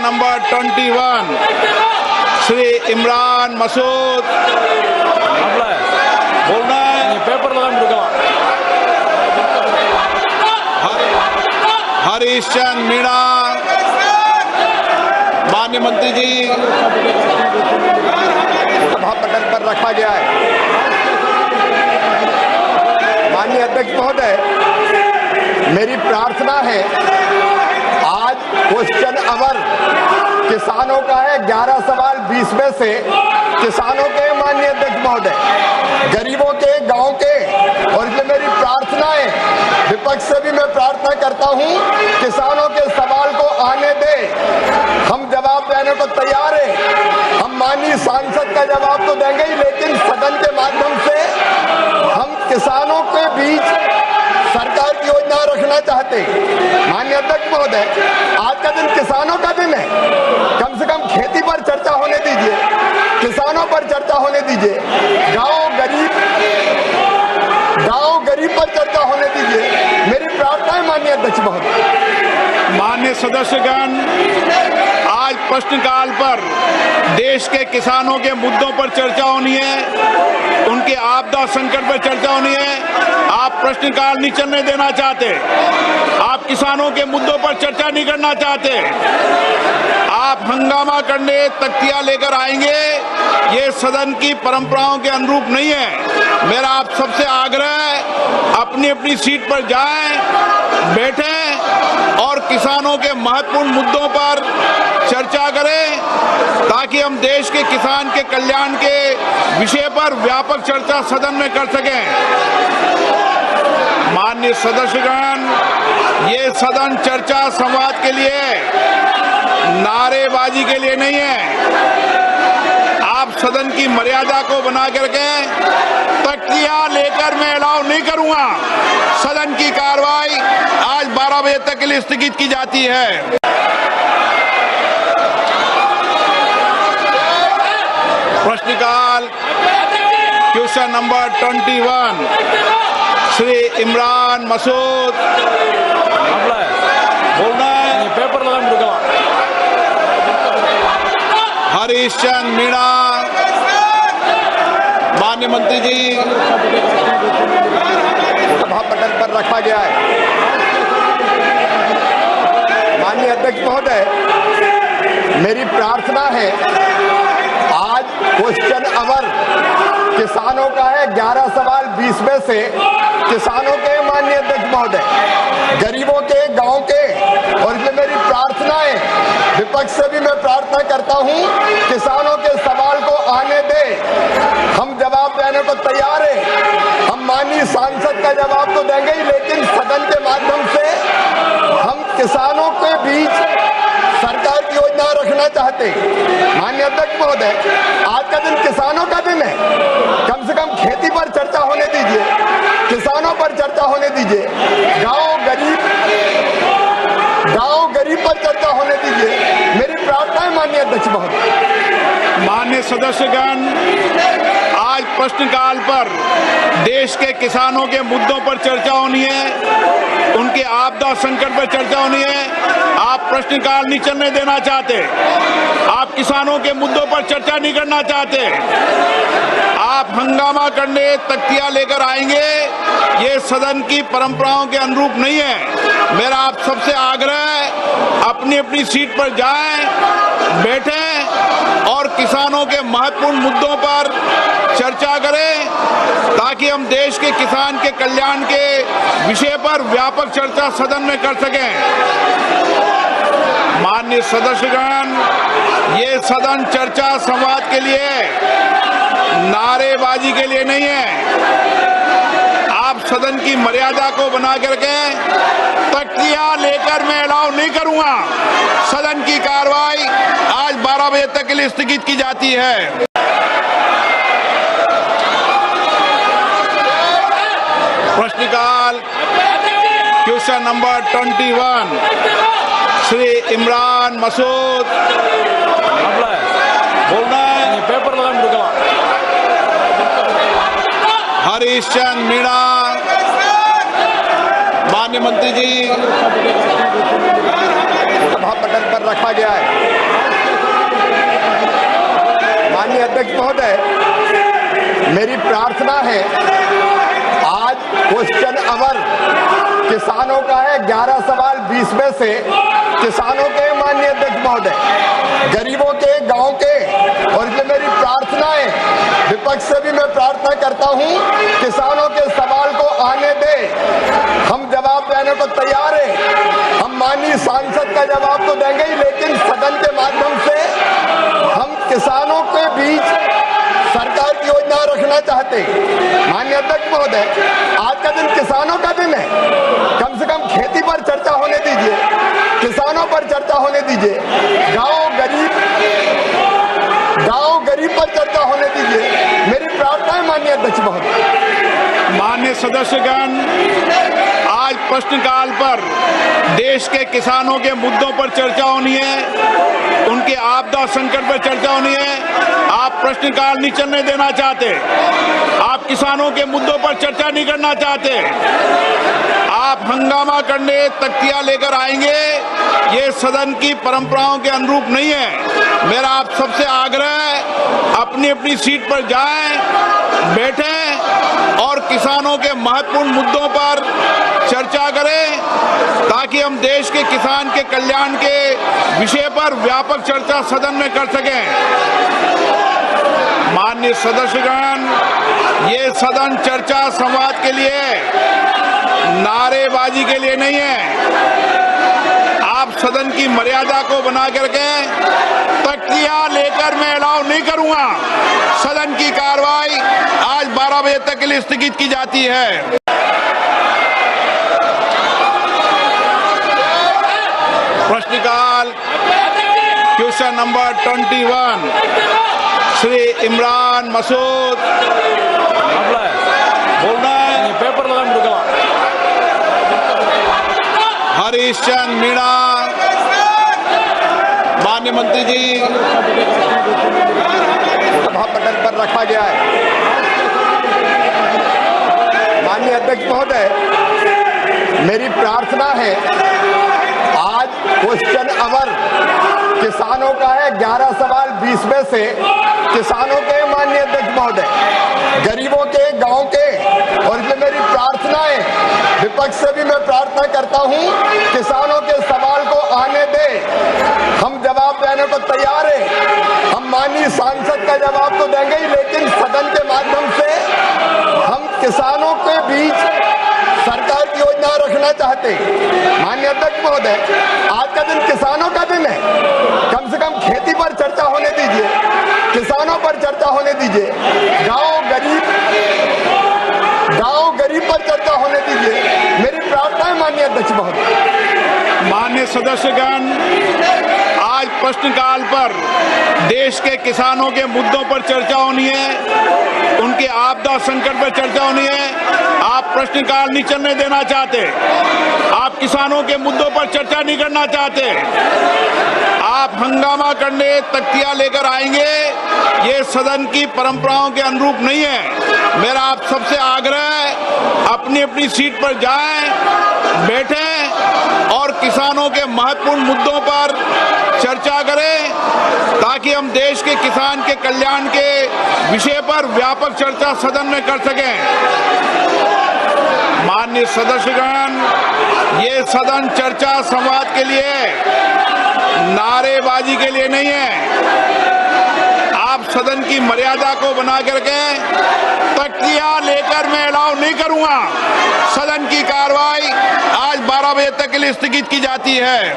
Number 21 Shri Imran Masood बोलना है paper Harish Chand Meena माननीय मंत्री जी सभा पटल पर रखा गया है। माननीय अध्यक्ष महोदय, मेरी प्रार्थना है, आज क्वेश्चन आवर किसानों का है। 11 सवाल 20 में से किसानों के, माननीय अध्यक्ष महोदय, गरीबों के, गांव के, और इसलिए मेरी प्रार्थना है, विपक्ष से भी मैं प्रार्थना करता हूं, किसानों के सवाल को आने दे। हम जवाब देने को तैयार हैं। हम माननीय सांसद का जवाब तो देंगे ही, लेकिन सदन के माध्यम से हम किसानों के बीच सरकार की योजना रखना चाहते हैं। माननीय अध्यक्ष महोदय, आज का दिन किसानों का दिन है। कम से कम खेती पर चर्चा होने दीजिए, किसानों पर चर्चा होने दीजिए, गांव गरीब पर चर्चा होने दीजिए। मेरी प्रार्थना है माननीय अध्यक्ष महोदय। माननीय सदस्यगण, आज प्रश्नकाल पर देश के किसानों के मुद्दों पर चर्चा होनी है, उनके आपदा संकट पर चर्चा होनी है। आप प्रश्नकाल नहीं चलने देना चाहते, आप किसानों के मुद्दों पर चर्चा नहीं करना चाहते, आप हंगामा करने तख्तियां लेकर आएंगे, ये सदन की परंपराओं के अनुरूप नहीं है। मेरा आप सबसे आग्रह है, अपनी अपनी सीट पर जाएं, बैठें और किसानों के महत्वपूर्ण मुद्दों पर चर्चा करें, ताकि हम देश के किसान के कल्याण के विषय पर व्यापक चर्चा सदन में कर सकें। माननीय सदस्यगण, ये सदन चर्चा संवाद के लिए, नारेबाजी के लिए नहीं है। आप सदन की मर्यादा को बना करके तख्तियां लेकर मैं अलाउ नहीं करूंगा। सदन की कार्रवाई आज 12 बजे तक के लिए स्थगित की जाती है। प्रश्नकाल क्वेश्चन नंबर 21 श्री इमरान मसूद बोलना है पेपर हरीश चंद मीणा माननीय मंत्री जी सभा पटल पर रखा गया है। माननीय अध्यक्ष महोदय, मेरी प्रार्थना है, आज क्वेश्चन आवर किसानों का है। 11 सवाल 20 में से किसानों के, माननीय अध्यक्ष महोदय, गरीबों के, गांव के, और इसलिए मेरी प्रार्थना है, विपक्ष से भी मैं प्रार्थना करता हूं, किसानों के सवाल को आने दे। हम जवाब देने को तैयार हैं। हम माननीय सांसद का जवाब तो देंगे ही, लेकिन सदन के माध्यम से हम किसानों के बीच सरकार की योजना रखना चाहते हैं। माननीय अध्यक्ष महोदय, आज का दिन किसानों का दिन है। कम से कम खेती पर चर्चा होने दीजिए, किसानों पर चर्चा होने दीजिए, गांव गरीब पर चर्चा होने दीजिए। मेरी प्रार्थना है माननीय अध्यक्ष महोदय। माननीय सदस्यगण, आज प्रश्नकाल पर देश के किसानों के मुद्दों पर चर्चा होनी है, उनके आपदा संकट पर चर्चा होनी है। आप प्रश्नकाल नहीं चलने देना चाहते, आप किसानों के मुद्दों पर चर्चा नहीं करना चाहते, आप हंगामा करने तख्तियां लेकर आएंगे, ये सदन की परंपराओं के अनुरूप नहीं है। मेरा आप सबसे आग्रह है, अपनी अपनी सीट पर जाएं, बैठें और किसानों के महत्वपूर्ण मुद्दों पर चर्चा करें, ताकि हम देश के किसान के कल्याण के विषय पर व्यापक चर्चा सदन में कर सकें। माननीय सदस्यगण, ये सदन चर्चा संवाद के लिए, नारेबाजी के लिए नहीं है। आप सदन की मर्यादा को बना करके तख्तियां लेकर मैं अलाउ नहीं करूंगा। सदन की कार्रवाई आज 12 बजे तक के लिए स्थगित की जाती है। प्रश्नकाल क्वेश्चन नंबर 21 श्री इमरान मसूद बोलना है पेपर हरीश चंद मीणा माननीय माननीय मंत्री जी, सभा पटल पर रखा गया है। माननीय अध्यक्ष महोदय, मेरी प्रार्थना है, आज क्वेश्चन आवर किसानों का है। 11 सवाल 20 में से किसानों के, माननीय अध्यक्ष महोदय, गरीबों के, गांव के, और इसलिए मेरी प्रार्थना है, विपक्ष से भी मैं प्रार्थना करता हूं, किसानों के सवाल को आने दे। हम जवाब देने को तैयार हैं। हम माननीय सांसद का जवाब तो देंगे ही, लेकिन सदन के माध्यम से हम किसानों के बीच सरकार की योजना रखना चाहते हैं। माननीय अध्यक्ष महोदय, आज का दिन किसानों का दिन है। कम से कम खेती पर चर्चा होने दीजिए, किसानों पर चर्चा होने दीजिए, गांव गरीब पर चर्चा होने दीजिए। मेरी प्रार्थना है माननीय अध्यक्ष महोदय। माननीय सदस्यगण, आज प्रश्नकाल पर देश के किसानों के मुद्दों पर चर्चा होनी है, उनके आपदा संकट पर चर्चा होनी है। आप प्रश्नकाल नहीं चलने देना चाहते, आप किसानों के मुद्दों पर चर्चा नहीं करना चाहते, आप हंगामा करने तख्तियां लेकर आएंगे। ये सदन की परंपराओं के अनुरूप नहीं है। मेरा आप सबसे आग्रह है, अपनी अपनी सीट पर जाएं, बैठें और किसानों के महत्वपूर्ण मुद्दों पर चर्चा करें, ताकि हम देश के किसान के कल्याण के विषय पर व्यापक चर्चा सदन में कर सकें। माननीय सदस्यगण, ये सदन चर्चा संवाद के लिए, नारेबाजी के लिए नहीं है। आप सदन की मर्यादा को बना करके तख्तियां लेकर मैं अलाउ नहीं करूंगा। सदन की कार्रवाई आज 12 बजे तक के लिए स्थगित की जाती है। प्रश्नकाल क्वेश्चन नंबर 21 श्री इमरान मसूद बोलना है। पेपर हरीश चंद मीणा, माननीय मंत्री जी, सभा पटल पर रखा गया है। माननीय अध्यक्ष महोदय, मेरी प्रार्थना है, आज क्वेश्चन आवर किसानों का है। 11 सवाल 20 में से किसानों के, माननीय अध्यक्ष महोदय, गरीबों के, गांव के, और इसलिए मेरी प्रार्थना है, विपक्ष से भी मैं प्रार्थना करता हूं, किसानों के सवाल को आने दे। हम जवाब देने को तैयार हैं। हम माननीय सांसद का जवाब तो देंगे ही, लेकिन सदन के माध्यम से हम किसानों के बीच सरकार की योजना रखना चाहते हैं। माननीय अध्यक्ष महोदय, आज का दिन किसानों का दिन है। कम से कम खेती पर चर्चा होने दीजिए, किसानों पर चर्चा होने दीजिए, गांव गरीब पर चर्चा होने दीजिए। मेरी प्रार्थना है माननीय अध्यक्ष महोदय। माननीय सदस्यगण, आज प्रश्नकाल पर देश के किसानों के मुद्दों पर चर्चा होनी है, उनके आपदा संकट पर चर्चा होनी है। आप प्रश्नकाल नहीं चलने देना चाहते, आप किसानों के मुद्दों पर चर्चा नहीं करना चाहते, आप हंगामा करने तख्तियां लेकर आएंगे। ये सदन की परंपराओं के अनुरूप नहीं है। मेरा आप सबसे आग्रह है, अपनी अपनी सीट पर जाएं, बैठें और किसानों के महत्वपूर्ण मुद्दों पर चर्चा करें, ताकि हम देश के किसान के कल्याण के विषय पर व्यापक चर्चा सदन में कर सकें। माननीय सदस्यगण, ये सदन चर्चा संवाद के लिए, नारेबाजी के लिए नहीं है। आप सदन की मर्यादा को बना करके तख्तियां लेकर मैं अलाउ नहीं करूंगा। सदन की कार्रवाई आज 12 बजे तक के लिए स्थगित की जाती है।